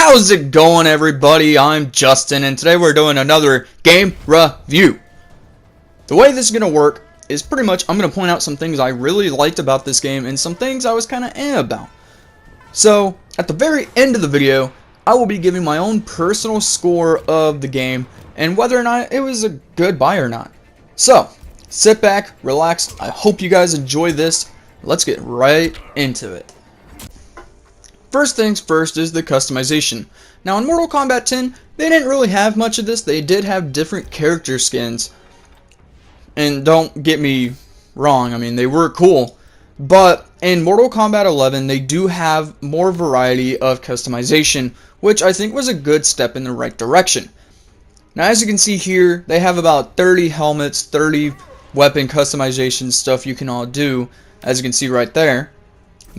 How's it going, everybody? I'm Justin, and today we're doing another game review. The way this is going to work is pretty much I'm going to point out some things I really liked about this game and some things I was kind of about. So, at the very end of the video, I will be giving my own personal score of the game and whether or not it was a good buy or not. So, sit back, relax. I hope you guys enjoy this. Let's get right into it. First things first is the customization. Now in Mortal Kombat 10, they didn't really have much of this. They did have different character skins. And don't get me wrong, I mean, they were cool. But in Mortal Kombat 11, they do have more variety of customization, which I think was a good step in the right direction. Now as you can see here, they have about 30 helmets, 30 weapon customization stuff you can all do. As you can see right there.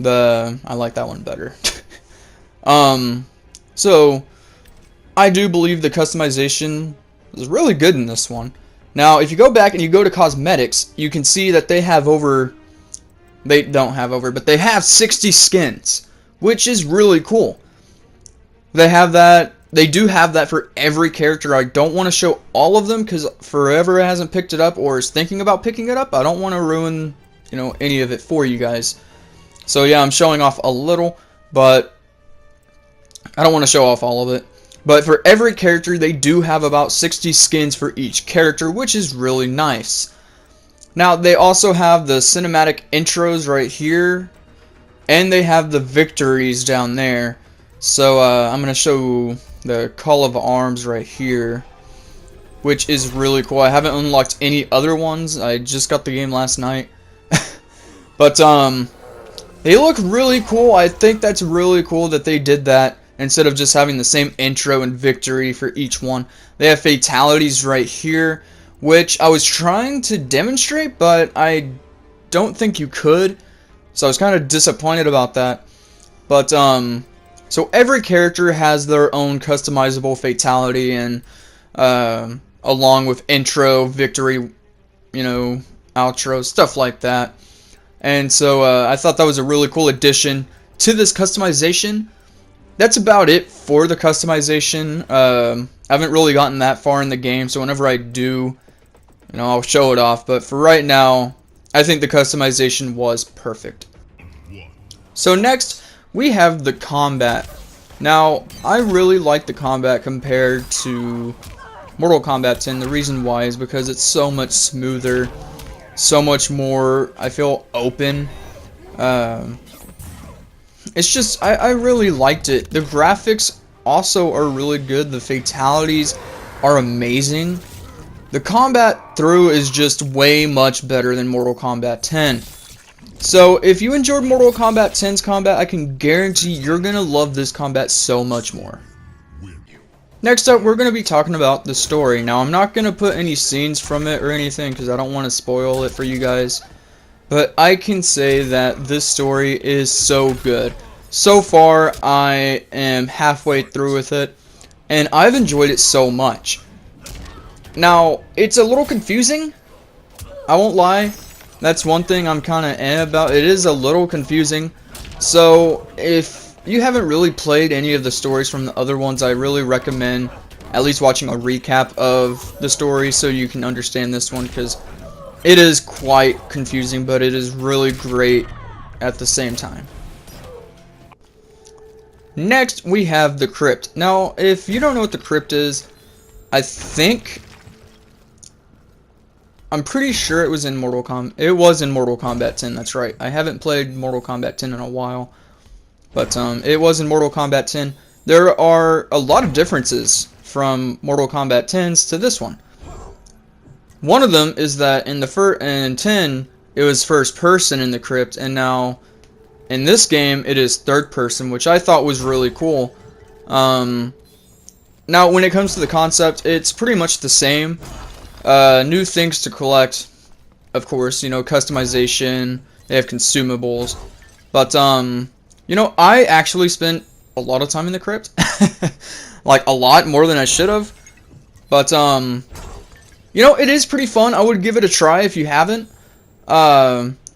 I like that one better. So I do believe the customization is really good in this one. Now, if you go back and you go to cosmetics, you can see that they have but they have 60 skins, which is really cool. They have that. They do have that for every character. I don't want to show all of them because for whoever hasn't picked it up or is thinking about picking it up, I don't want to ruin, any of it for you guys. So yeah, I'm showing off a little, but I don't want to show off all of it. But for every character, they do have about 60 skins for each character, which is really nice. Now, they also have the cinematic intros right here, and they have the victories down there. So I'm going to show the Call of Arms right here, which is really cool. I haven't unlocked any other ones. I just got the game last night. But they look really cool. I think that's really cool that they did that. Instead of just having the same intro and victory for each one. They have fatalities right here, which I was trying to demonstrate, but I don't think you could. So I was kind of disappointed about that. But, so every character has their own customizable fatality and, along with intro, victory, outro, stuff like that. And so, I thought that was a really cool addition to this customization. That's about it for the customization. I haven't really gotten that far in the game, so whenever I do, I'll show it off. But for right now, I think the customization was perfect. So next, we have the combat. Now, I really like the combat compared to Mortal Kombat 10. The reason why is because it's so much smoother, so much more, I feel, open. It's just, I really liked it. The graphics also are really good. The fatalities are amazing. The combat through is just way much better than Mortal Kombat 10. So, if you enjoyed Mortal Kombat 10's combat, I can guarantee you're going to love this combat so much more. Next up, we're going to be talking about the story. Now, I'm not going to put any scenes from it or anything because I don't want to spoil it for you guys. But I can say that this story is so good. So far, I am halfway through with it, and I've enjoyed it so much. Now, it's a little confusing. I won't lie. That's one thing I'm kind of about. It is a little confusing. So, if you haven't really played any of the stories from the other ones, I really recommend at least watching a recap of the story so you can understand this one, because it is quite confusing, but it is really great at the same time. Next, we have the Crypt. Now, if you don't know what the Crypt is, I'm pretty sure it was in Mortal Kombat. It was in Mortal Kombat 10, that's right. I haven't played Mortal Kombat 10 in a while. But, it was in Mortal Kombat 10. There are a lot of differences from Mortal Kombat 10's to this one. One of them is that in 10, it was first person in the Crypt, and now in this game it is third person, which I thought was really cool. Now when it comes to the concept, it's pretty much the same. New things to collect, of course, customization, they have consumables. But, I actually spent a lot of time in the Crypt. Like, a lot more than I should have. But, it is pretty fun. I would give it a try if you haven't.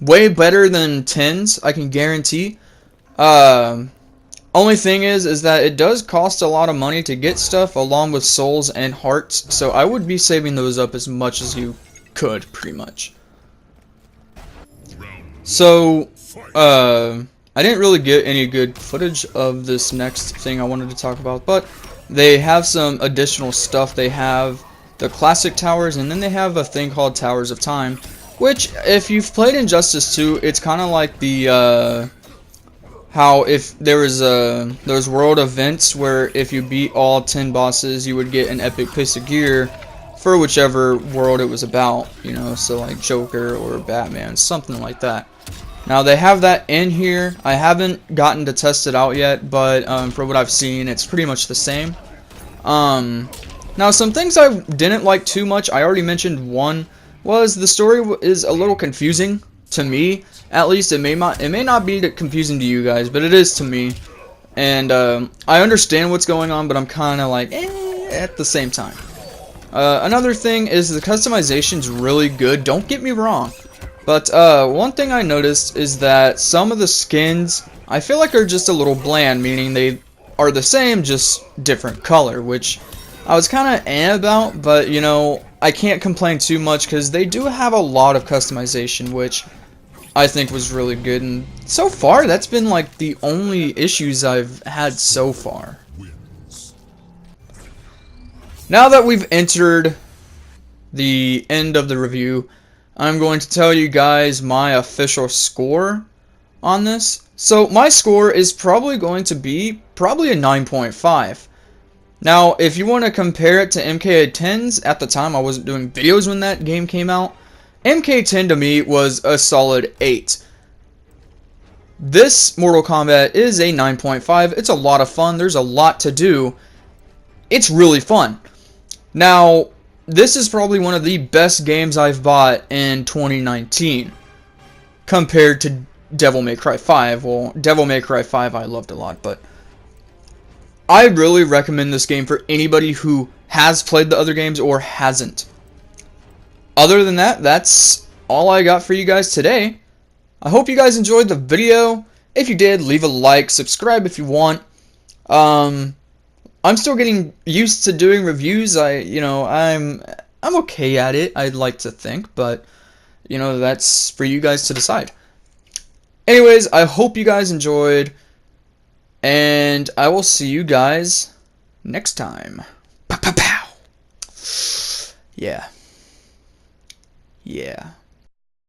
Way better than 10's, I can guarantee. Only thing is that it does cost a lot of money to get stuff along with souls and hearts, so I would be saving those up as much as you could, pretty much. So, I didn't really get any good footage of this next thing I wanted to talk about, but they have some additional stuff. They have the classic towers, and then they have a thing called Towers of Time, which, if you've played Injustice 2, it's kind of like the, how if there was those world events where if you beat all 10 bosses, you would get an epic piece of gear for whichever world it was about, you know, so like Joker or Batman, something like that. Now they have that in here. I haven't gotten to test it out yet, but for what I've seen, it's pretty much the same. Now some things I didn't like too much, I already mentioned. One was the story is a little confusing to me. At least it may not be confusing to you guys, but it is to me. And I understand what's going on, but I'm kind of like, at the same time. Another thing is the customization's really good, don't get me wrong. But one thing I noticed is that some of the skins I feel like are just a little bland, meaning they are the same, just different color, which I was kind of about, but you know, I can't complain too much because they do have a lot of customization, which I think was really good, and so far that's been like the only issues I've had so far. Now that we've entered the end of the review, I'm going to tell you guys my official score on this. So my score is probably going to be a 9.5. Now, if you want to compare it to MK10's, at the time I wasn't doing videos when that game came out, MK10 to me was a solid 8. This Mortal Kombat is a 9.5. It's a lot of fun. There's a lot to do. It's really fun. Now, this is probably one of the best games I've bought in 2019 compared to Devil May Cry 5. Well, Devil May Cry 5 I loved a lot, but I really recommend this game for anybody who has played the other games or hasn't. Other than that, that's all I got for you guys today. I hope you guys enjoyed the video. If you did, leave a like, subscribe if you want. I'm still getting used to doing reviews. I'm okay at it, I'd like to think, but you know, that's for you guys to decide. Anyways, I hope you guys enjoyed, and I will see you guys next time. Pow, pow, pow. Yeah.